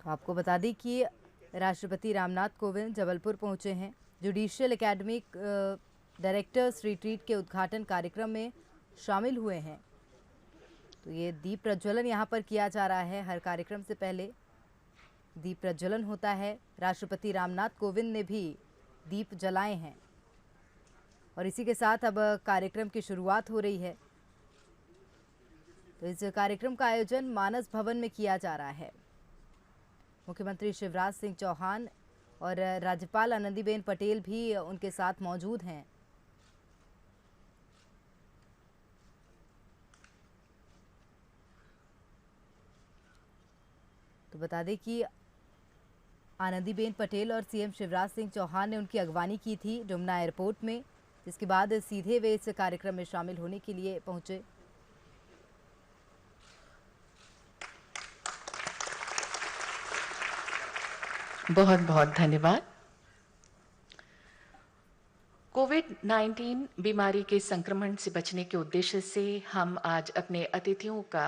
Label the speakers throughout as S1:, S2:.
S1: तो आपको बता दें कि राष्ट्रपति रामनाथ कोविंद जबलपुर पहुंचे हैं। जुडिशियल एकेडमिक डायरेक्टर्स रिट्रीट के उद्घाटन कार्यक्रम में शामिल हुए हैं। तो ये दीप प्रज्वलन यहाँ पर किया जा रहा है। हर कार्यक्रम से पहले दीप प्रज्वलन होता है। राष्ट्रपति रामनाथ कोविंद ने भी दीप जलाए हैं और इसी के साथ अब कार्यक्रम की शुरुआत हो रही है। तो इस कार्यक्रम का आयोजन मानस भवन में किया जा रहा है। मुख्यमंत्री शिवराज सिंह चौहान और राज्यपाल आनंदीबेन पटेल भी उनके साथ मौजूद हैं। तो बता दें कि आनंदीबेन पटेल और सीएम शिवराज सिंह चौहान ने उनकी अगवानी की थी डुमना एयरपोर्ट में, जिसके बाद सीधे वे इस कार्यक्रम में शामिल होने के लिए पहुंचे।
S2: बहुत बहुत धन्यवाद। कोविड-19 बीमारी के संक्रमण से बचने के उद्देश्य से हम आज अपने अतिथियों का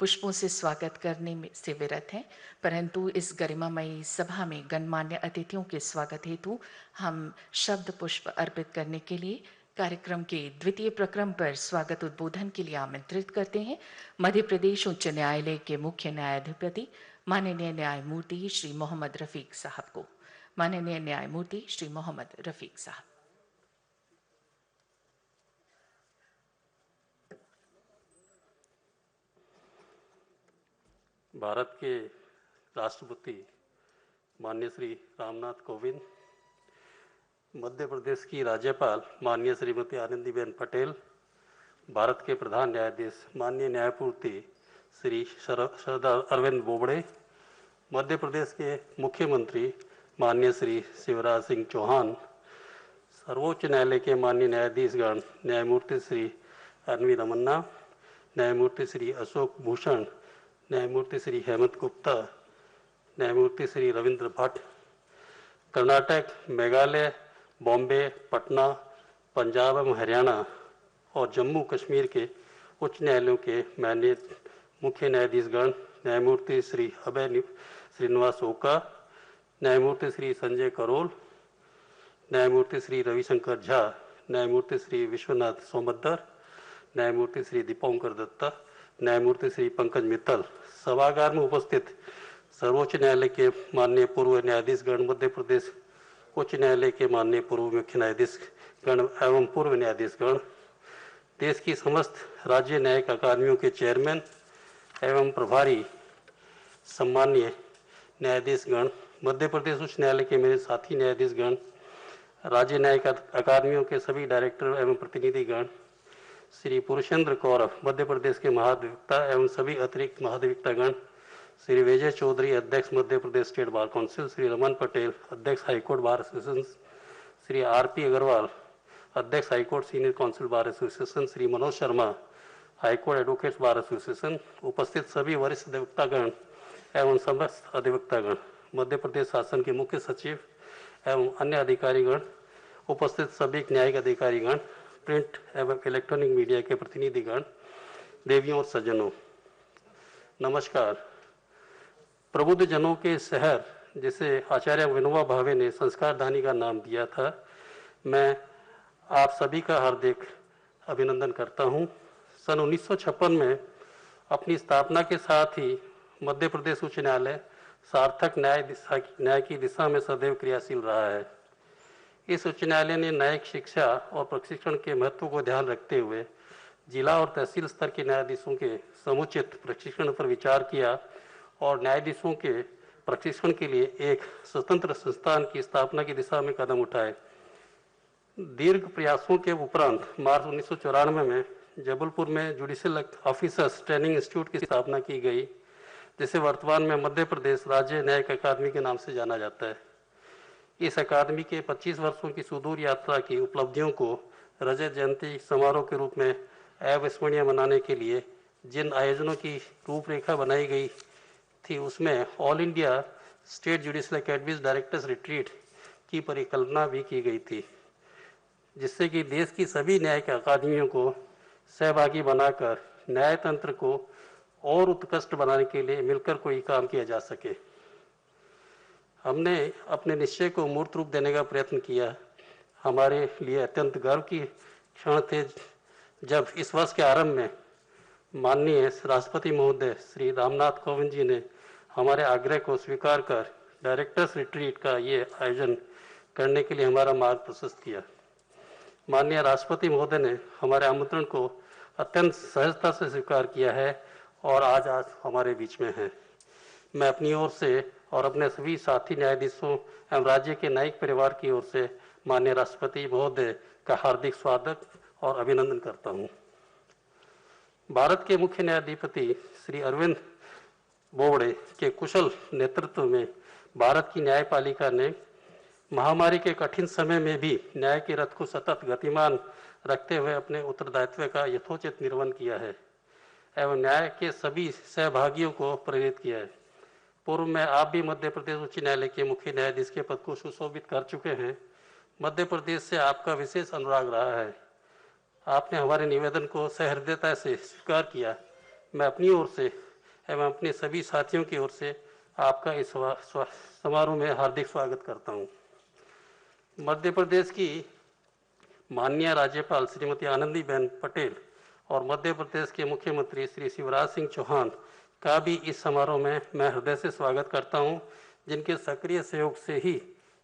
S2: पुष्पों से स्वागत करने में से विरत हैं, परंतु इस गरिमामयी सभा में गणमान्य अतिथियों के स्वागत हेतु हम शब्द पुष्प अर्पित करने के लिए कार्यक्रम के द्वितीय प्रक्रम पर स्वागत उद्बोधन के लिए आमंत्रित करते हैं मध्य प्रदेश उच्च न्यायालय के मुख्य न्यायाधिपति माननीय न्यायमूर्ति श्री मोहम्मद रफीक साहब को। माननीय न्यायमूर्ति श्री मोहम्मद रफीक साहब।
S3: भारत के राष्ट्रपति माननीय श्री रामनाथ कोविंद, मध्य प्रदेश की राज्यपाल माननीय श्रीमती आनंदीबेन पटेल, भारत के प्रधान न्यायाधीश माननीय न्यायमूर्ति श्री शरद अरविंद बोबड़े, मध्य प्रदेश के मुख्यमंत्री माननीय श्री शिवराज सिंह चौहान, सर्वोच्च न्यायालय के माननीय न्यायाधीशगण न्यायमूर्ति श्री एन.वी. रमन्ना, न्यायमूर्ति श्री अशोक भूषण, न्यायमूर्ति श्री हेमंत गुप्ता, न्यायमूर्ति श्री रविंद्र भट्ट, कर्नाटक, मेघालय, बॉम्बे, पटना, पंजाब एवं हरियाणा और जम्मू कश्मीर के उच्च न्यायालयों के माननीय मुख्य न्यायाधीशगण न्यायमूर्ति श्री अभय श्रीनिवास ओका, न्यायमूर्ति श्री संजय करोल, न्यायमूर्ति श्री रविशंकर झा, न्यायमूर्ति श्री विश्वनाथ सोमद्दर, न्यायमूर्ति श्री दीपंकर दत्ता, न्यायमूर्ति श्री पंकज मित्तल, सभागार में उपस्थित सर्वोच्च न्यायालय के माननीय पूर्व न्यायाधीशगण, मध्य प्रदेश उच्च न्यायालय के माननीय पूर्व मुख्य न्यायाधीशगण एवं पूर्व न्यायाधीशगण, देश की समस्त राज्य न्यायिक अकादमियों के चेयरमैन एवं प्रभारी सम्माननीय न्यायाधीशगण, मध्य प्रदेश उच्च न्यायालय के मेरे साथी न्यायाधीशगण, राज्य न्यायिक अकादमियों के सभी डायरेक्टर एवं प्रतिनिधिगण, श्री पुरुषेंद्र कौरव मध्य प्रदेश के महाधिवक्ता एवं सभी अतिरिक्त महाधिवक्तागण, श्री विजय चौधरी अध्यक्ष Madhya Pradesh state bar council, Shri Raman Patel अध्यक्ष high court bar association, Shri R P. Agarwal अध्यक्ष high court senior counsel bar association, Shri Manoj Sharma high court advocates bar association, उपस्थित सभी वरिष्ठ अधिवक्तागण एवं समस्त अधिवक्तागण, मध्य प्रदेश शासन के मुख्य सचिव एवं अन्य अधिकारीगण, उपस्थित सभी न्यायिक अधिकारीगण, प्रिंट एवं इलेक्ट्रॉनिक मीडिया के प्रतिनिधिगण, देवियों और सज्जनों, नमस्कार। प्रबुद्ध जनों के शहर जिसे आचार्य विनोबा भावे ने संस्कारधानी का नाम दिया था, मैं आप सभी का हार्दिक अभिनंदन करता हूं। सन 1956 में अपनी स्थापना के साथ ही मध्य प्रदेश उच्च न्यायालय सार्थक न्याय की दिशा में सदैव क्रियाशील रहा है। इस उच्च न्यायालय ने न्यायिक शिक्षा और प्रशिक्षण के महत्व को ध्यान रखते हुए जिला और तहसील स्तर के न्यायाधीशों के समुचित प्रशिक्षण पर विचार किया और न्यायाधीशों के प्रशिक्षण के लिए एक स्वतंत्र संस्थान की स्थापना की दिशा में कदम उठाए। दीर्घ प्रयासों के उपरांत मार्च 1994 में जबलपुर में जुडिशियल ऑफिसर्स ट्रेनिंग इंस्टीट्यूट की स्थापना की गई, जिसे वर्तमान में मध्य प्रदेश राज्य न्यायिक अकादमी के नाम से जाना जाता है। इस अकादमी के 25 वर्षों की सुदूर यात्रा की उपलब्धियों को रजत जयंती समारोह के रूप में अविस्मरणीय बनाने के लिए जिन आयोजनों की रूपरेखा बनाई गई थी, उसमें all India state judicial academies directors retreat की परिकल्पना भी की गई थी, जिससे कि देश की सभी न्यायिक अकादमियों को सहभागी बनाकर न्यायतंत्र को और उत्कृष्ट बनाने के लिए मिलकर कोई काम किया जा सके। हमने अपने निश्चय को मूर्त रूप देने का प्रयत्न किया। हमारे लिए अत्यंत गर्व की क्षण थे जब इस वर्ष के आरंभ में माननीय राष्ट्रपति महोदय श्री रामनाथ कोविंद जी ने हमारे आग्रह को स्वीकार कर डायरेक्टर्स रिट्रीट का ये आयोजन करने के लिए हमारा मार्ग प्रशस्त किया। माननीय राष्ट्रपति महोदय ने हमारे आमंत्रण को अत्यंत सहजता से स्वीकार किया है और आज हमारे बीच में हैं। मैं अपनी ओर से और अपने सभी साथी न्यायाधीशों एवं राज्य के न्यायिक परिवार की ओर से माननीय राष्ट्रपति महोदय का हार्दिक स्वागत और अभिनंदन करता हूं। भारत के मुख्य न्यायाधिपति श्री अरविंद बोबड़े के कुशल नेतृत्व में भारत की न्यायपालिका ने महामारी के कठिन समय में भी न्याय के रथ को सतत गतिमान रखते हुए अपने उत्तरदायित्व का यथोचित निर्वहन किया है एवं न्याय के सभी सहभागियों को प्रेरित किया है। पूर्व में आप भी मध्य प्रदेश उच्च न्यायालय के मुख्य न्यायाधीश के पद को सुशोभित कर चुके हैं। मध्य प्रदेश से आपका विशेष अनुराग रहा है। आपने हमारे निवेदन को सहृदयता से स्वीकार किया। मैं अपनी ओर से एवं अपने सभी साथियों की ओर से आपका इस समारोह में हार्दिक स्वागत करता हूं। मध्य प्रदेश की माननीय राज्यपाल श्रीमती आनंदीबेन पटेल और मध्य प्रदेश के मुख्यमंत्री श्री शिवराज सिंह चौहान का भी इस समारोह में मैं हृदय से स्वागत करता हूं, जिनके सक्रिय सहयोग से ही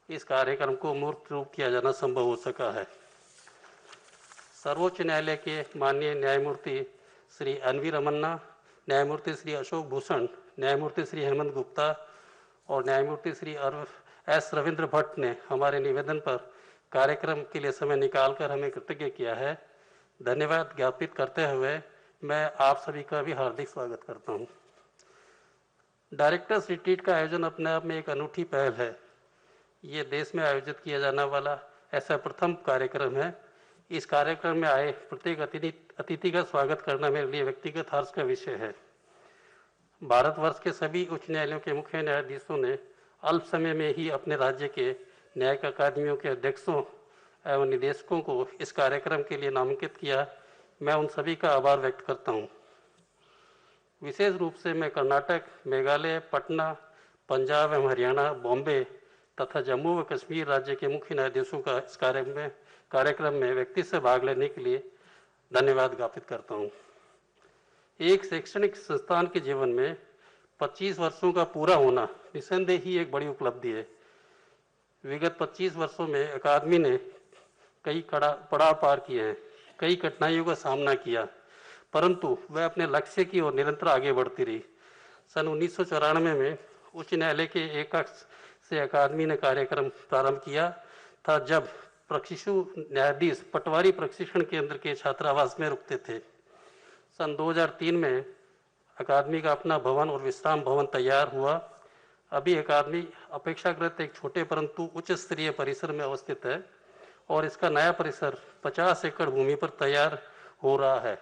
S3: इस कार्यक्रम को मूर्त रूप किया जाना संभव हो सका है। सर्वोच्च न्यायालय के माननीय न्यायमूर्ति श्री एन.वी. रमन्ना, न्यायमूर्ति श्री अशोक भूषण, न्यायमूर्ति श्री हेमंत गुप्ता और न्यायमूर्ति श्री एस. रविंद्र भट्ट ने हमारे निवेदन पर कार्यक्रम के लिए समय निकालकर हमें कृतज्ञ किया है। धन्यवाद ज्ञापित करते हुए मैं आप सभी का भी हार्दिक स्वागत करता हूं। डायरेक्टर्स रिट्रीट का आयोजन अपने आप में एक अनूठी पहल है। ये देश में आयोजित किया जाने वाला ऐसा प्रथम कार्यक्रम है। इस कार्यक्रम में आए प्रत्येक अतिथि का स्वागत करना मेरे लिए व्यक्तिगत हर्ष का विषय है। भारतवर्ष के सभी उच्च न्यायालयों के मुख्य न्यायाधीशों ने अल्प समय में ही अपने राज्य के न्यायिक अकादमियों के अध्यक्षों एवं निदेशकों को इस कार्यक्रम के लिए नामांकित किया। मैं उन सभी का आभार व्यक्त करता हूं। विशेष रूप से मैं कर्नाटक, मेघालय, पटना, पंजाब एवं हरियाणा, बॉम्बे तथा जम्मू व कश्मीर राज्य के मुख्य न्यायाधीशों का इस कार्यक्रम में व्यक्ति से भाग लेने के लिए धन्यवाद ज्ञापित करता हूं। एक शैक्षणिक संस्थान के जीवन में 25 वर्षों का पूरा होना निसंदेह ही एक बड़ी उपलब्धि है। विगत 25 वर्षों में अकादमी ने कई पड़ाव पार किए हैं, कई कठिनाइयों का सामना किया, परंतु वह अपने लक्ष्य की ओर निरंतर आगे बढ़ती रही। सन 1994 में उच्च न्यायालय के एक कक्ष से अकादमी ने कार्यक्रम प्रारंभ किया था, जब प्रशिक्षु न्यायाधीश पटवारी प्रशिक्षण केंद्र के छात्रावास में रुकते थे। सन 2003 में अकादमी का अपना भवन और विश्राम भवन तैयार हुआ। अभी अकादमी अपेक्षाकृत एक छोटे परंतु उच्च स्तरीय परिसर में अवस्थित है और इसका नया परिसर 50 एकड़ भूमि पर तैयार हो रहा है।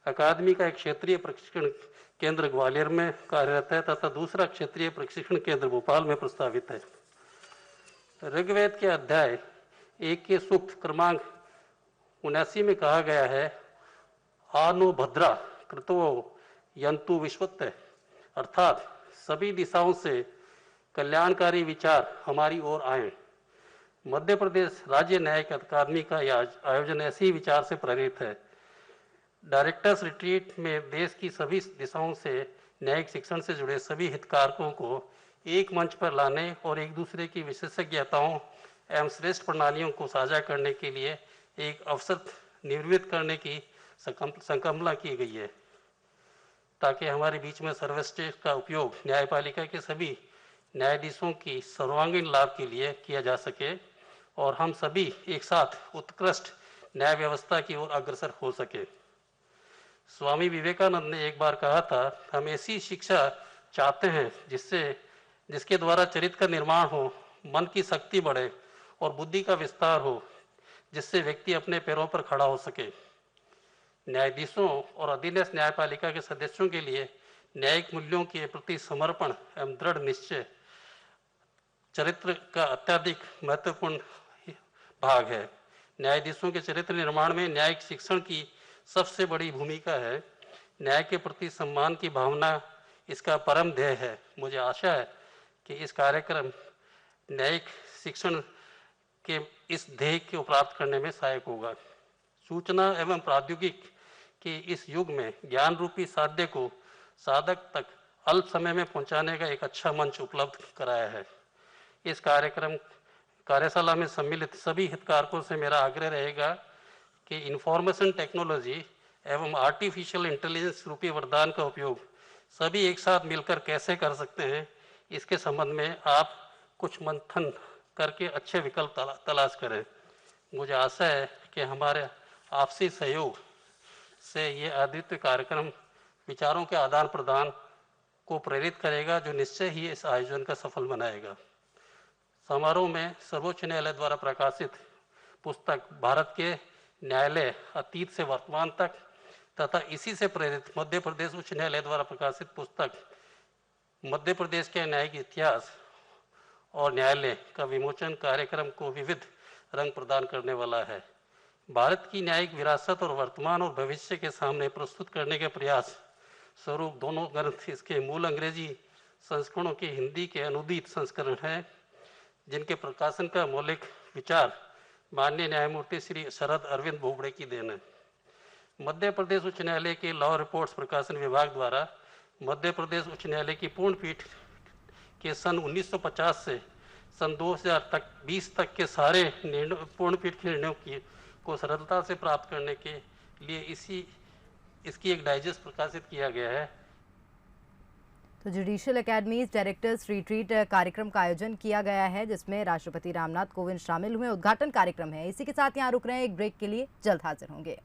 S3: अकादमी का एक क्षेत्रीय प्रशिक्षण केंद्र ग्वालियर में कार्यरत है तथा दूसरा क्षेत्रीय प्रशिक्षण केंद्र भोपाल में प्रस्तावित है। ऋग्वेद के अध्याय 1 के सूक्त क्रमांक 79 में कहा गया है, आनो भद्रा कृतवो यंतु विश्वत्य, अर्थात सभी दिशाओं से कल्याणकारी विचार हमारी ओर आए। मध्य प्रदेश राज्य न्यायिक अकादमी का यह आयोजन ऐसे ही विचार से प्रेरित है। डायरेक्टर्स रिट्रीट में देश की सभी दिशाओं से न्यायिक शिक्षण से जुड़े सभी हितधारकों को एक मंच पर लाने और एक दूसरे की विशेषज्ञताओं एवं श्रेष्ठ प्रणालियों को साझा करने के लिए एक अवसर निर्मित करने की संकल्पना की गई है, ताकि हमारे बीच में सर्वश्रेष्ठ का उपयोग न्यायपालिका के सभी न्यायाधीशों की सर्वांगीण लाभ के लिए किया जा सके और हम सभी एक साथ उत्कृष्ट न्याय व्यवस्था की ओर अग्रसर हो सके। स्वामी विवेकानंद ने एक बार कहा था, हम ऐसी शिक्षा चाहते हैं जिसके द्वारा चरित्र का निर्माण हो, मन की शक्ति बढ़े और बुद्धि का विस्तार हो, जिससे व्यक्ति अपने पैरों पर खड़ा हो सके। न्यायाधीशों और अधीनस्थ न्यायपालिका के सदस्यों के लिए न्यायिक मूल्यों के प्रति समर्पण एवं दृढ़ निश्चय चरित्र का अत्यधिक महत्वपूर्ण भाग है। न्यायाधीशों के चरित्र निर्माण में न्यायिक शिक्षण की सबसे बड़ी भूमिका है। न्याय के प्रति सम्मान की भावना इसका परम ध्येय है। मुझे आशा है कि इस कार्यक्रम न्यायिक शिक्षण के इस ध्येय को प्राप्त करने में सहायक होगा। सूचना एवं प्रौद्योगिकी के इस युग में ज्ञान रूपी साध्य को साधक तक अल्प समय में पहुंचाने का एक अच्छा मंच उपलब्ध कराया है। इस कार्यशाला में सम्मिलित सभी हितधारकों से मेरा आग्रह रहेगा कि इंफॉर्मेशन टेक्नोलॉजी एवं आर्टिफिशियल इंटेलिजेंस रूपी वरदान का उपयोग सभी एक साथ मिलकर कैसे कर सकते हैं, इसके संबंध में आप कुछ मंथन करके अच्छे विकल्प तलाश करें। मुझे आशा है कि हमारे आपसी सहयोग से ये अद्वितीय कार्यक्रम विचारों के आदान प्रदान को प्रेरित करेगा, जो निश्चय ही इस आयोजन का सफल बनाएगा। समारोह में सर्वोच्च न्यायालय द्वारा प्रकाशित पुस्तक भारत के न्यायालय अतीत से वर्तमान तक तथा इसी से प्रेरित मध्य प्रदेश उच्च न्यायालय द्वारा प्रकाशित पुस्तक मध्य प्रदेश के न्यायिक इतिहास और न्यायालय का विमोचन कार्यक्रम को विविध रंग प्रदान करने वाला है। भारत की न्यायिक विरासत और वर्तमान और भविष्य के सामने प्रस्तुत करने के प्रयास स्वरूप दोनों ग्रंथ इसके मूल अंग्रेजी संस्करणों के हिंदी के अनुदित संस्करण हैं, जिनके प्रकाशन का मौलिक विचार माननीय न्यायमूर्ति श्री शरद अरविंद बोबड़े की देन है। मध्य प्रदेश उच्च न्यायालय के लॉ रिपोर्ट्स प्रकाशन विभाग द्वारा मध्य प्रदेश उच्च न्यायालय की पूर्ण पीठ के सन 1950 से सन 2020 तक के सारे पूर्ण पीठ के निर्णयों को सरलता से प्राप्त करने के लिए इसकी एक डाइजेस्ट प्रकाशित किया गया है।
S1: तो जुडिशियल एकेडमीज डायरेक्टर्स रिट्रीट कार्यक्रम का आयोजन किया गया है, जिसमें राष्ट्रपति रामनाथ कोविंद शामिल हुए। उद्घाटन कार्यक्रम है। इसी के साथ यहाँ रुक रहे हैं एक ब्रेक के लिए, जल्द हाजिर होंगे।